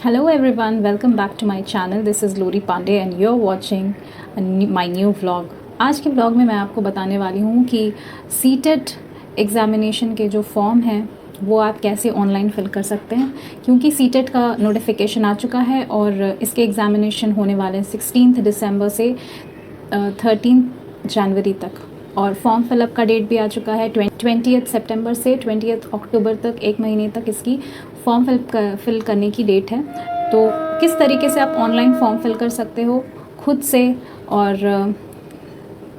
Hello everyone, welcome back to my channel. This is Lori Pandey and you're watching my new vlog. आज के vlog में मैं आपको बताने वाली हूँ कि सीटेट एग्ज़ामिनेशन के जो फॉर्म हैं वो आप कैसे ऑनलाइन फिल कर सकते हैं, क्योंकि सीटेट का नोटिफिकेशन आ चुका है और इसके एग्ज़ामिनेशन होने वाले हैं 16 दिसंबर से 13 जनवरी तक। और फॉर्म फिलअप का डेट भी आ चुका है 20 सितंबर से 20 अक्टूबर तक, एक महीने तक इसकी फॉर्म फिल करने की डेट है। तो किस तरीके से आप ऑनलाइन फॉर्म फिल कर सकते हो खुद से और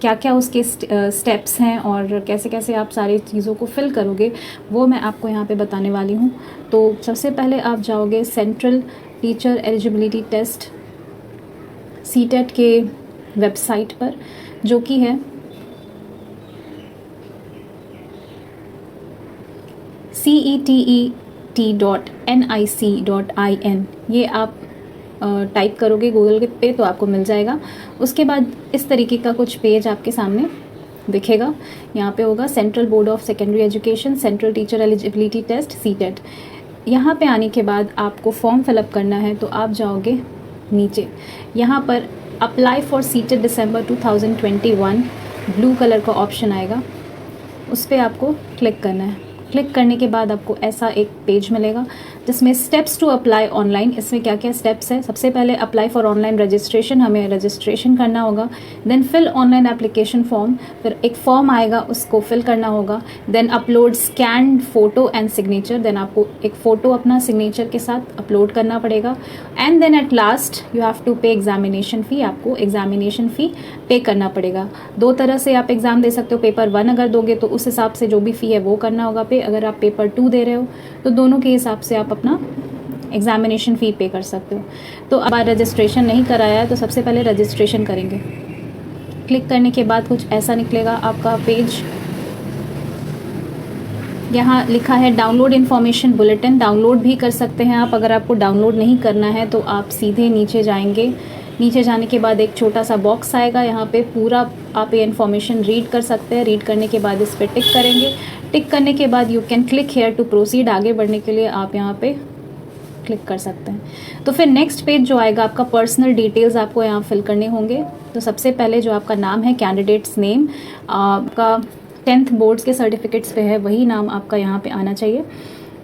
क्या क्या उसके स्टेप्स हैं और कैसे कैसे आप सारी चीज़ों को फिल करोगे वो मैं आपको यहाँ पे बताने वाली हूँ। तो सबसे पहले आप जाओगे central teacher eligibility test CTET के वेबसाइट पर, जो कि है CETET.nic.in। ये आप टाइप करोगे गूगल पे तो आपको मिल जाएगा। उसके बाद इस तरीके का कुछ पेज आपके सामने दिखेगा। यहाँ पे होगा central board of secondary education central teacher eligibility test CTET. यहाँ पे आने के बाद आपको फॉर्म फिलअप करना है, तो आप जाओगे नीचे, यहाँ पर apply for CTET December 2021 blue colour का ऑप्शन आएगा, उस पर आपको क्लिक करना है। क्लिक करने के बाद आपको ऐसा एक पेज मिलेगा जिसमें स्टेप्स टू अप्लाई ऑनलाइन। इसमें क्या क्या स्टेप्स है, सबसे पहले अप्लाई फॉर ऑनलाइन रजिस्ट्रेशन, हमें रजिस्ट्रेशन करना होगा। Then fill online application form, फिर एक फॉर्म आएगा उसको फिल करना होगा। Then upload scan photo and signature, then आपको एक फ़ोटो अपना सिग्नेचर के साथ अपलोड करना पड़ेगा। And then at last you have to pay examination fee, आपको एग्जामिनेशन फ़ी पे करना पड़ेगा। दो तरह से आप एग्ज़ाम दे सकते हो, पेपर 1 अगर दोगे तो उस हिसाब से जो भी फ़ी है वो करना होगा पे, अगर आप पेपर 2 दे रहे हो तो दोनों के हिसाब से आप अपना एग्जामिनेशन फ़ी पे कर सकते हो। तो अब रजिस्ट्रेशन नहीं कराया है तो सबसे पहले रजिस्ट्रेशन करेंगे। क्लिक करने के बाद कुछ ऐसा निकलेगा आपका पेज। यहाँ लिखा है डाउनलोड इन्फॉर्मेशन बुलेटिन, डाउनलोड भी कर सकते हैं आप। अगर आपको डाउनलोड नहीं करना है तो आप सीधे नीचे जाएंगे। नीचे जाने के बाद एक छोटा सा बॉक्स आएगा, यहाँ पे पूरा आप ये इन्फॉर्मेशन रीड कर सकते हैं। रीड करने के बाद इस पर टिक करेंगे। टिक करने के बाद you can click here to proceed, आगे बढ़ने के लिए आप यहाँ पे क्लिक कर सकते हैं। तो फिर नेक्स्ट पेज जो आएगा, आपका पर्सनल डिटेल्स आपको यहाँ फिल करने होंगे। तो सबसे पहले जो आपका नाम है, कैंडिडेट्स नेम, आपका 10th बोर्ड्स के सर्टिफिकेट्स पे है वही नाम आपका यहाँ पे आना चाहिए।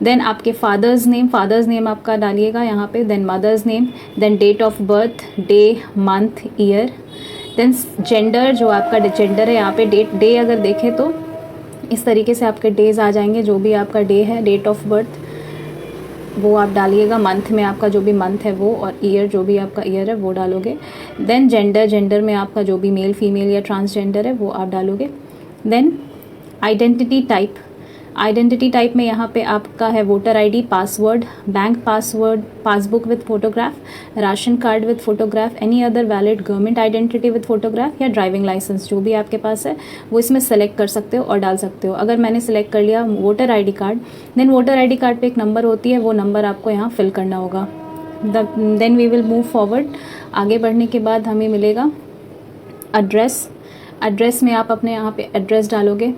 देन आपके फादर्स नेम आपका डालिएगा यहाँ पे। Then mother's name, then date of birth, day month year, then gender, जो आपका जेंडर है यहाँ पे डे अगर देखें तो इस तरीके से आपके डेज आ जाएंगे। जो भी आपका डे है, डेट ऑफ बर्थ वो आप डालिएगा, मंथ में आपका जो भी मंथ है वो, और ईयर जो भी आपका ईयर है वो डालोगे। देन जेंडर में आपका जो भी मेल फीमेल या ट्रांसजेंडर है वो आप डालोगे। देन आइडेंटिटी टाइप में यहाँ पे आपका है voter ID, password, bank password, passbook with photograph, ration card with photograph, any other valid government identity with photograph या ड्राइविंग लाइसेंस जो भी आपके पास है वो इसमें सेलेक्ट कर सकते हो और डाल सकते हो। अगर मैंने सेलेक्ट कर लिया voter ID card, then voter ID card पे एक नंबर होती है, वो नंबर आपको यहाँ फिल करना होगा। Then we will move forward. आगे बढ़ने के बाद हमें मिलेगा एड्रेस में आप अपने यहाँ पे एड्रेस डालोगे।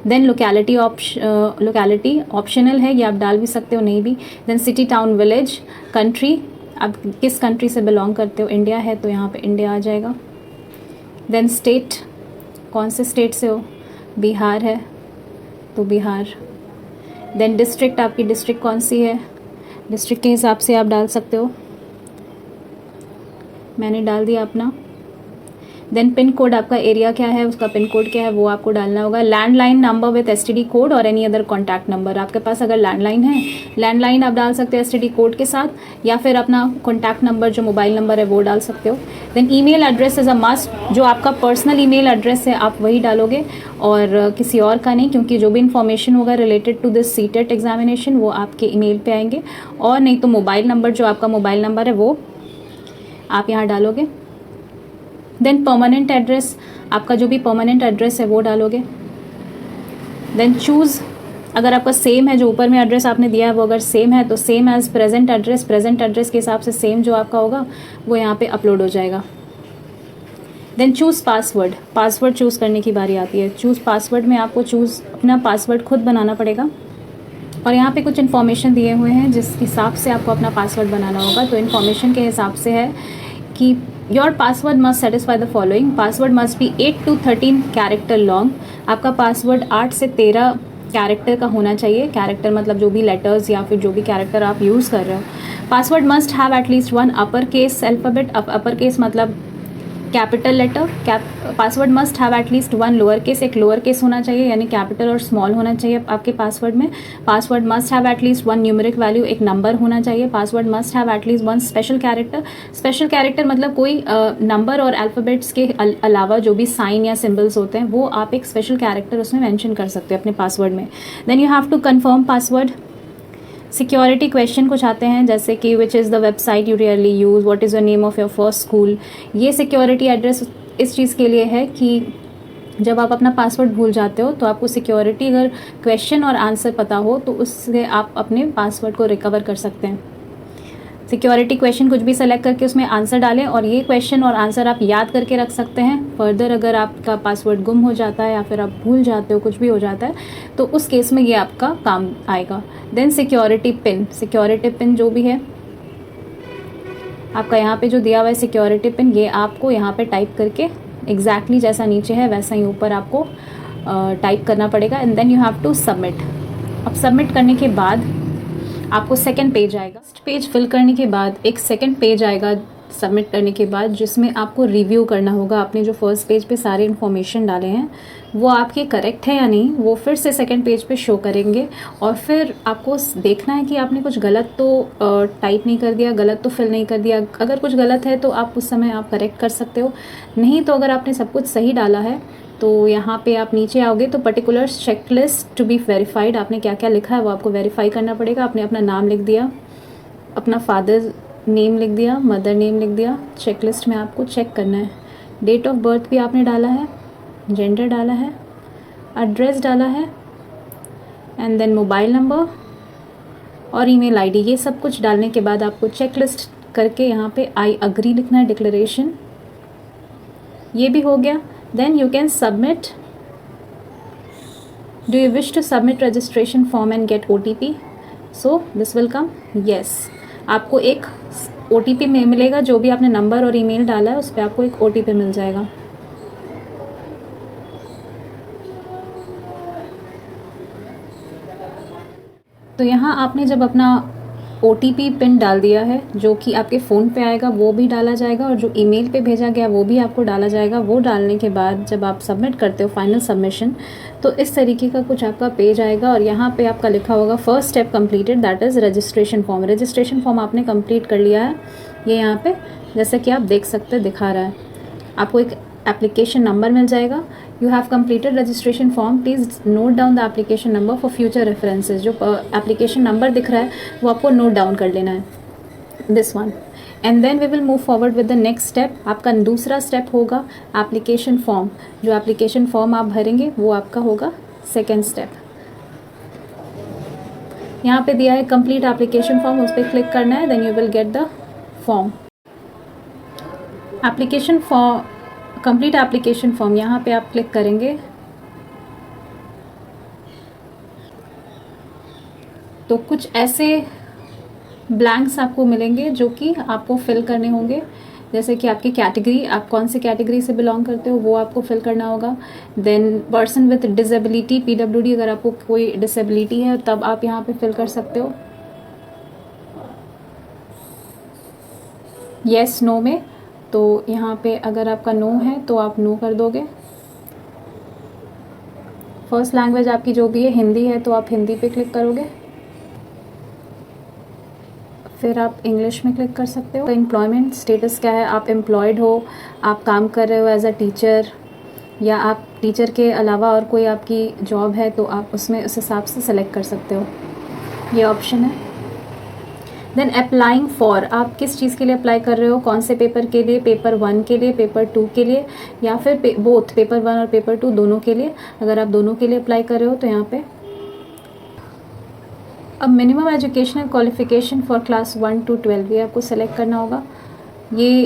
देन लोकेलिटी ऑप्शनल है, ये आप डाल भी सकते हो, नहीं भी। Then city town village, country, आप किस कंट्री से बिलोंग करते हो, इंडिया है तो यहाँ पे इंडिया आ जाएगा। देन स्टेट, कौन से स्टेट से हो, बिहार है तो बिहार। देन डिस्ट्रिक्ट, आपकी डिस्ट्रिक्ट कौन सी है, डिस्ट्रिक्ट के हिसाब से आप डाल सकते हो, मैंने डाल दिया अपना। देन पिन कोड, आपका एरिया क्या है उसका पिन कोड क्या है वो आपको डालना होगा। Landline number with STD code और एनी अदर कॉन्टैक्ट नंबर, आपके पास अगर लैंडलाइन है, लैंडलाइन आप डाल सकते हो एसटीडी कोड के साथ, या फिर अपना कॉन्टैक्ट नंबर जो मोबाइल नंबर है वो डाल सकते हो। Then email address is a must, जो आपका पर्सनल ईमेल एड्रेस है आप वही डालोगे और किसी और का नहीं, क्योंकि जो भी इन्फॉर्मेशन होगा related to this CTET examination वो आपके ईमेल पे आएंगे। और नहीं तो मोबाइल नंबर, जो आपका मोबाइल नंबर है वो आप यहाँ डालोगे। देन परमानेंट एड्रेस, आपका जो भी परमानेंट एड्रेस है वो डालोगे। देन चूज़, अगर आपका सेम है, जो ऊपर में एड्रेस आपने दिया है वो अगर सेम है तो सेम एज प्रेजेंट एड्रेस के हिसाब से सेम जो आपका होगा वो यहाँ पे अपलोड हो जाएगा। देन चूज़ पासवर्ड चूज़ करने की बारी आती है। चूज़ पासवर्ड में आपको अपना पासवर्ड खुद बनाना पड़ेगा। और यहाँ पे कुछ इन्फॉर्मेशन दिए हुए हैं जिस हिसाब से आपको अपना पासवर्ड बनाना होगा। तो इन्फॉर्मेशन के हिसाब से है कि your password must satisfy the following. Password must be 8 to 13 character long. आपका पासवर्ड 8 से 13 कैरेक्टर का होना चाहिए। कैरेक्टर मतलब जो भी लेटर्स या फिर जो भी कैरेक्टर आप यूज़ कर रहे हो। Password must have at least 1 upper case alphabet. Upper case मतलब capital letter. Password must have at least 1 lower case. एक लोअर केस होना चाहिए यानी कैपिटल और स्मॉल होना चाहिए आपके पासवर्ड में। Password must have at least 1 numeric value, एक नंबर होना चाहिए। Password must have at least 1 special character. Special character मतलब कोई नंबर और अल्फ़ाबेट्स के अलावा जो भी साइन या सिम्बल्स होते हैं वो आप एक स्पेशल कैरेक्टर उसमें मेंशन कर सकते हो अपने पासवर्ड में। Then you have to confirm password. Security question कुछ आते हैं जैसे कि which is the website you rarely use, what is the name of your first school. ये सिक्योरिटी एड्रेस इस चीज़ के लिए है कि जब आप अपना पासवर्ड भूल जाते हो तो आपको सिक्योरिटी अगर क्वेश्चन और आंसर पता हो तो उससे आप अपने पासवर्ड को रिकवर कर सकते हैं। सिक्योरिटी क्वेश्चन कुछ भी सेलेक्ट करके उसमें आंसर डालें और ये क्वेश्चन और आंसर आप याद करके रख सकते हैं। फर्दर अगर आपका पासवर्ड गुम हो जाता है या फिर आप भूल जाते हो, कुछ भी हो जाता है, तो उस केस में ये आपका काम आएगा। Then security pin. Security pin जो भी है आपका यहाँ पे जो दिया हुआ है सिक्योरिटी पिन, ये आपको यहाँ पे टाइप करके एग्जैक्टली जैसा नीचे है वैसा ही ऊपर आपको टाइप करना पड़ेगा। And then you have to submit. अब सबमिट करने के बाद आपको सेकंड पेज आएगा। फर्स्ट पेज फिल करने के बाद एक सेकंड पेज आएगा सबमिट करने के बाद, जिसमें आपको रिव्यू करना होगा। आपने जो फर्स्ट पेज पे सारे इन्फॉर्मेशन डाले हैं वो आपके करेक्ट है या नहीं, वो फिर से सेकंड पेज पे शो करेंगे। और फिर आपको देखना है कि आपने कुछ गलत तो टाइप नहीं कर दिया, गलत तो फिल नहीं कर दिया। अगर कुछ गलत है तो आप उस समय आप करेक्ट कर सकते हो, नहीं तो अगर आपने सब कुछ सही डाला है तो यहाँ पे आप नीचे आओगे तो particular checklist to be verified, आपने क्या क्या लिखा है वो आपको वेरीफाई करना पड़ेगा। आपने अपना नाम लिख दिया, अपना फादर नेम लिख दिया, मदर नेम लिख दिया। चेकलिस्ट में आपको चेक करना है। डेट ऑफ बर्थ भी आपने डाला है, जेंडर डाला है, एड्रेस डाला है, एंड देन मोबाइल नंबर और ईमेल आईडी। ये सब कुछ डालने के बाद आपको चेकलिस्ट करके यहाँ पे आई अग्री लिखना है, डिक्लेरेशन। ये भी हो गया। Then you can submit. Do you wish to submit registration form and get OTP? So this will come. Yes. आपको एक OTP में मिलेगा, जो भी आपने नंबर और ईमेल डाला है उस पर आपको एक OTP मिल जाएगा। तो यहाँ आपने जब अपना OTP पिन डाल दिया है जो कि आपके फ़ोन पे आएगा वो भी डाला जाएगा और जो ईमेल पे भेजा गया वो भी आपको डाला जाएगा। वो डालने के बाद जब आप सबमिट करते हो फाइनल सबमिशन, तो इस तरीके का कुछ आपका पेज आएगा और यहाँ पे आपका लिखा होगा first step completed, that is registration form. Registration form आपने कंप्लीट कर लिया है। ये यहाँ पे जैसे कि आप देख सकते दिखा रहा है। आपको एक एप्लीकेशन नंबर मिल जाएगा। You have completed registration form, please note down the application number for future references. जो एप्लीकेशन नंबर दिख रहा है वो आपको नोट डाउन कर लेना है, this one. And then we will move forward with the next step. आपका दूसरा स्टेप होगा एप्लीकेशन फॉर्म। जो एप्लीकेशन फॉर्म आप भरेंगे वो आपका होगा सेकेंड स्टेप। यहाँ पे दिया है कंप्लीट एप्लीकेशन फॉर्म, उस पर क्लिक करना है, then you will get the form. Application form, complete application form, यहाँ पे आप क्लिक करेंगे तो कुछ ऐसे ब्लैंक्स आपको मिलेंगे जो कि आपको फिल करने होंगे। जैसे कि आपकी कैटेगरी, आप कौन से कैटेगरी से बिलोंग करते हो वो आपको फिल करना होगा। Then person with disability, PWD, अगर आपको कोई डिसेबिलिटी है तब आप यहाँ पे फिल कर सकते हो येस नो में। तो यहाँ पे अगर आपका नो है तो आप नो कर दोगे। फर्स्ट लैंग्वेज आपकी जो भी है हिंदी है तो आप हिंदी पे क्लिक करोगे। फिर आप इंग्लिश में क्लिक कर सकते हो। एम्प्लॉयमेंट स्टेटस क्या है, आप एम्प्लॉयड हो, आप काम कर रहे हो एज अ टीचर, या आप टीचर के अलावा और कोई आपकी जॉब है तो आप उसमें उस हिसाब से सेलेक्ट कर सकते हो, ये ऑप्शन है। देन अप्लाइंग फॉर, आप किस चीज़ के लिए अप्लाई कर रहे हो, कौन से पेपर के लिए, पेपर 1 के लिए, पेपर 2 के लिए, या फिर बोथ पेपर 1 और पेपर 2 दोनों के लिए। अगर आप दोनों के लिए अप्लाई कर रहे हो तो यहाँ पे अब minimum educational qualification for class 1 to 12 ये आपको सेलेक्ट करना होगा। ये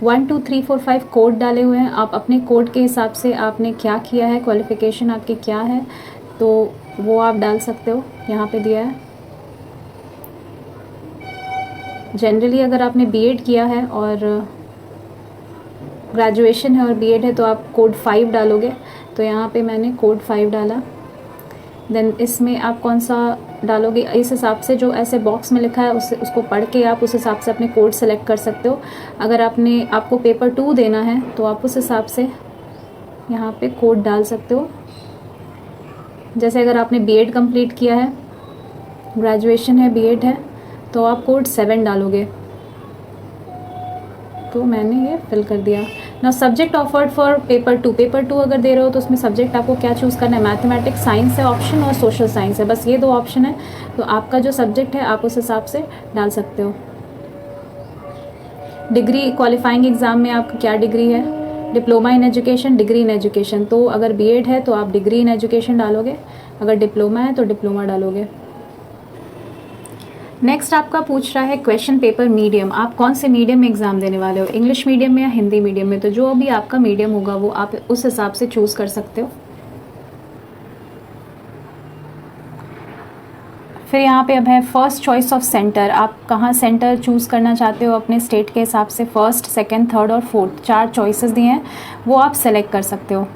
1 2 3 4 5 कोड डाले हुए हैं, आप अपने कोड के हिसाब से आपने क्या किया है, क्वालिफिकेशन आपकी क्या है, तो वो आप डाल सकते हो, यहाँ पे दिया है। जनरली अगर आपने बीएड किया है और ग्रेजुएशन है और बीएड है तो आप कोड 5 डालोगे, तो यहाँ पे मैंने कोड 5 डाला। देन इसमें आप कौन सा डालोगे इस हिसाब से, जो ऐसे बॉक्स में लिखा है उसको पढ़ के आप उस हिसाब से अपने कोड सेलेक्ट कर सकते हो। अगर आपको पेपर 2 देना है तो आप उस हिसाब से यहाँ पे कोड डाल सकते हो। जैसे अगर आपने बीएड कंप्लीट किया है, ग्रेजुएशन है, बीएड है, तो आप कोड 7 डालोगे। तो मैंने ये फिल कर दिया ना। Subject offered for paper 2, paper 2 अगर दे रहे हो तो उसमें सब्जेक्ट आपको क्या चूज़ करना है, मैथमेटिक्स साइंस है ऑप्शन और सोशल साइंस है, बस ये 2 ऑप्शन है। तो आपका जो सब्जेक्ट है आप उस हिसाब से डाल सकते हो। डिग्री, क्वालिफाइंग एग्ज़ाम में आपका क्या डिग्री है, diploma in education, degree in education. तो अगर बीएड है तो आप डिग्री इन एजुकेशन डालोगे, अगर डिप्लोमा है तो डिप्लोमा डालोगे। नेक्स्ट आपका पूछ रहा है क्वेश्चन पेपर मीडियम, आप कौन से मीडियम में एग्ज़ाम देने वाले हो, इंग्लिश मीडियम में या हिंदी मीडियम में। तो जो भी आपका मीडियम होगा वो आप उस हिसाब से चूज़ कर सकते हो। फिर यहाँ पे अब है फर्स्ट चॉइस ऑफ सेंटर, आप कहाँ सेंटर चूज़ करना चाहते हो अपने स्टेट के हिसाब से। फर्स्ट, सेकंड, थर्ड और फोर्थ 4 चॉइसेस दिए हैं, वो आप सेलेक्ट कर सकते हो।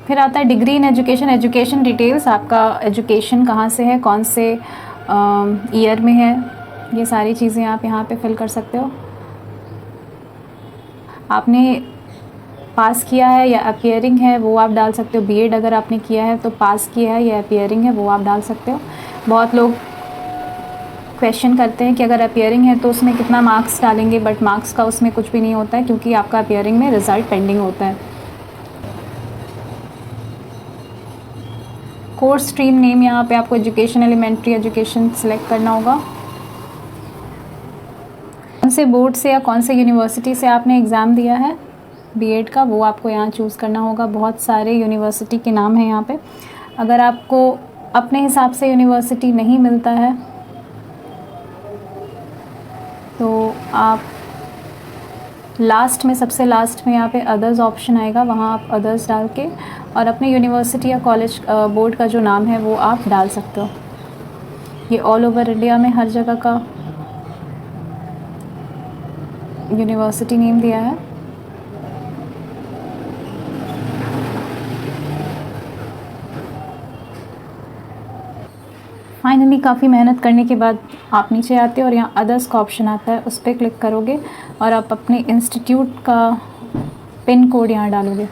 फिर आता है degree in education, education details, आपका एजुकेशन कहाँ से है, कौन से ईयर में है, ये सारी चीज़ें आप यहाँ पे फिल कर सकते हो। आपने पास किया है या अपीयरिंग है वो आप डाल सकते हो। बीएड अगर आपने किया है तो पास किया है या अपीयरिंग है वो आप डाल सकते हो। बहुत लोग क्वेश्चन करते हैं कि अगर अपीयरिंग है तो उसमें कितना मार्क्स डालेंगे, बट मार्क्स का उसमें कुछ भी नहीं होता है क्योंकि आपका अपीयरिंग में रिज़ल्ट पेंडिंग होता है। कोर्स स्ट्रीम नेम, यहाँ पे आपको एजुकेशन, एलिमेंट्री एजुकेशन सेलेक्ट करना होगा। कौन से बोर्ड से या कौन से यूनिवर्सिटी से आपने एग्ज़ाम दिया है बीएड का, वो आपको यहाँ चूज़ करना होगा। बहुत सारे यूनिवर्सिटी के नाम हैं यहाँ पे। अगर आपको अपने हिसाब से यूनिवर्सिटी नहीं मिलता है तो आप लास्ट में, सबसे लास्ट में यहाँ पे अदर्स ऑप्शन आएगा, वहाँ आप अदर्स डाल के और अपने यूनिवर्सिटी या कॉलेज बोर्ड का जो नाम है वो आप डाल सकते हो। ये ऑल ओवर इंडिया में हर जगह का यूनिवर्सिटी नेम दिया है। फाइनली काफ़ी मेहनत करने के बाद आप नीचे आते हो और यहाँ अदर्स का ऑप्शन आता है, उस पर क्लिक करोगे और आप अपने इंस्टीट्यूट का पिन कोड यहाँ डालोगे।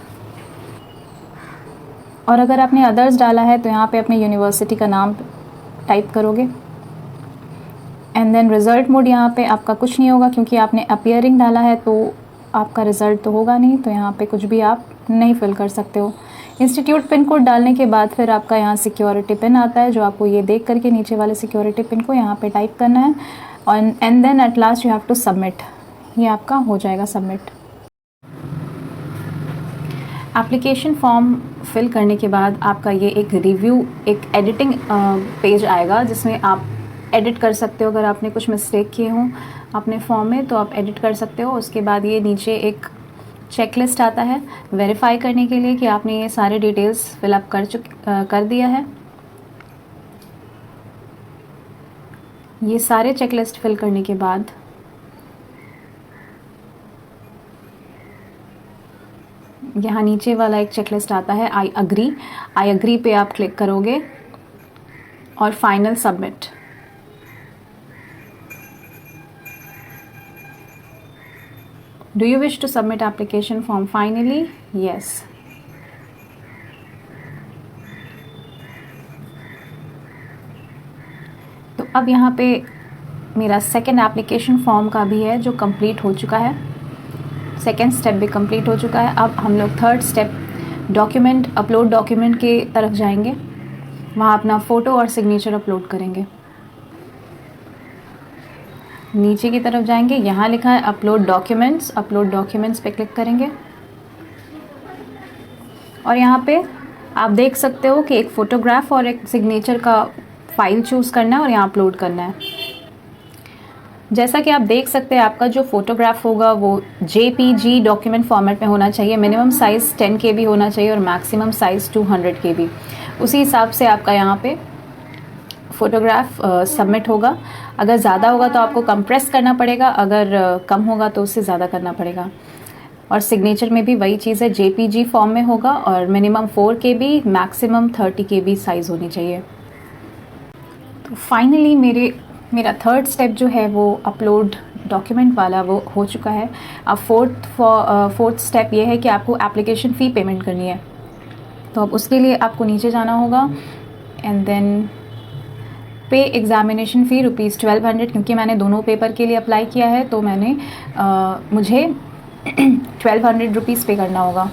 और अगर आपने अदर्स डाला है तो यहाँ पे अपने यूनिवर्सिटी का नाम टाइप करोगे। एंड देन रिज़ल्ट मोड, यहाँ पे आपका कुछ नहीं होगा क्योंकि आपने अपीयरिंग डाला है तो आपका रिज़ल्ट तो होगा नहीं, तो यहाँ पे कुछ भी आप नहीं फिल कर सकते हो। इंस्टीट्यूट पिन कोड डालने के बाद फिर आपका यहाँ सिक्योरिटी पिन आता है, जो आपको ये देख करके नीचे वाले सिक्योरिटी पिन को यहाँ पे टाइप करना है और and then at last you have to submit. ये आपका हो जाएगा सबमिट। एप्लीकेशन फॉर्म फिल करने के बाद आपका ये एक रिव्यू, एक एडिटिंग पेज आएगा जिसमें आप एडिट कर सकते हो। अगर आपने कुछ मिस्टेक किए हों अपने फॉर्म में तो आप एडिट कर सकते हो। उसके बाद ये नीचे एक चेकलिस्ट आता है वेरीफाई करने के लिए कि आपने ये सारे डिटेल्स फिलअप कर दिया है। ये सारे चेकलिस्ट फिल करने के बाद यहाँ नीचे वाला एक चेकलिस्ट आता है आई अग्री पे आप क्लिक करोगे और final submit. Do you wish to submit application form finally? Yes. तो अब यहाँ पे मेरा सेकेंड एप्लीकेशन फॉर्म का भी है जो कंप्लीट हो चुका है। सेकेंड स्टेप भी कंप्लीट हो चुका है। अब हम लोग third step document, upload document की तरफ जाएंगे। वहाँ अपना फ़ोटो और सिग्नेचर अपलोड करेंगे। नीचे की तरफ जाएंगे, यहाँ लिखा है अपलोड डॉक्यूमेंट्स, अपलोड डॉक्यूमेंट्स पे क्लिक करेंगे और यहाँ पे आप देख सकते हो कि एक फ़ोटोग्राफ और एक सिग्नेचर का फ़ाइल चूज़ करना है और यहाँ अपलोड करना है। जैसा कि आप देख सकते हैं आपका जो फोटोग्राफ होगा वो JPG डॉक्यूमेंट फॉर्मेट में होना चाहिए। मिनिमम साइज़ 10 KB होना चाहिए और मैक्सिमम साइज़ 200 KB। उसी हिसाब से आपका यहाँ पे फ़ोटोग्राफ सबमिट होगा। अगर ज़्यादा होगा तो आपको कंप्रेस करना पड़ेगा, अगर कम होगा तो उससे ज़्यादा करना पड़ेगा। और सिग्नेचर में भी वही चीज़ है, JPG फॉर्म में होगा और minimum 4 KB maximum 30 KB size होनी चाहिए। तो फाइनली मेरा थर्ड स्टेप जो है वो अपलोड डॉक्यूमेंट वाला वो हो चुका है। अब फोर्थ स्टेप ये है कि आपको एप्लीकेशन फ़ी पेमेंट करनी है। तो अब उसके लिए आपको नीचे जाना होगा एंड देन पे एग्ज़ामिनेशन फ़ी ₹1200। क्योंकि मैंने दोनों पेपर के लिए अप्लाई किया है तो मुझे 1200 रुपीज़ पे करना होगा।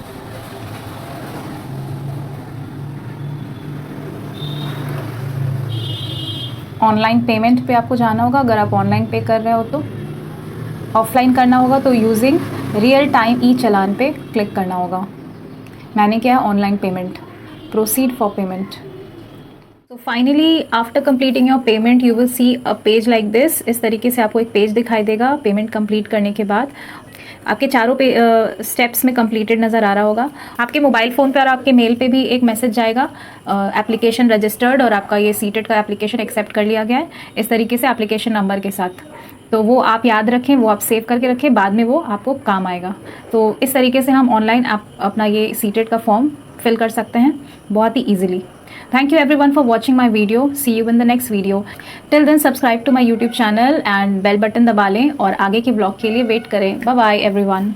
ऑनलाइन पेमेंट पे आपको जाना होगा अगर आप ऑनलाइन पे कर रहे हो तो। ऑफलाइन करना होगा तो यूजिंग रियल टाइम ई चालान पे क्लिक करना होगा। मैंने किया है online payment, proceed for payment. तो finally after completing your payment you will see a page like this. इस तरीके से आपको एक पेज दिखाई देगा पेमेंट कंप्लीट करने के बाद। आपके चारों स्टेप्स में कंप्लीटेड नज़र आ रहा होगा। आपके मोबाइल फ़ोन पे और आपके मेल पे भी एक मैसेज जाएगा एप्लीकेशन रजिस्टर्ड और आपका ये सीटेट का एप्लीकेशन एक्सेप्ट कर लिया गया है, इस तरीके से एप्लीकेशन नंबर के साथ। तो वो आप याद रखें, वो आप सेव करके रखें, बाद में वो आपको काम आएगा। तो इस तरीके से हम ऑनलाइन आप अपना ये सीटेट का फॉर्म फिल कर सकते हैं बहुत ही easily. Thank you everyone for watching my video. See you in the next video. Till then subscribe to my YouTube channel and bell button दबा लें और आगे के ब्लॉग के लिए वेट करें। Bye bye everyone.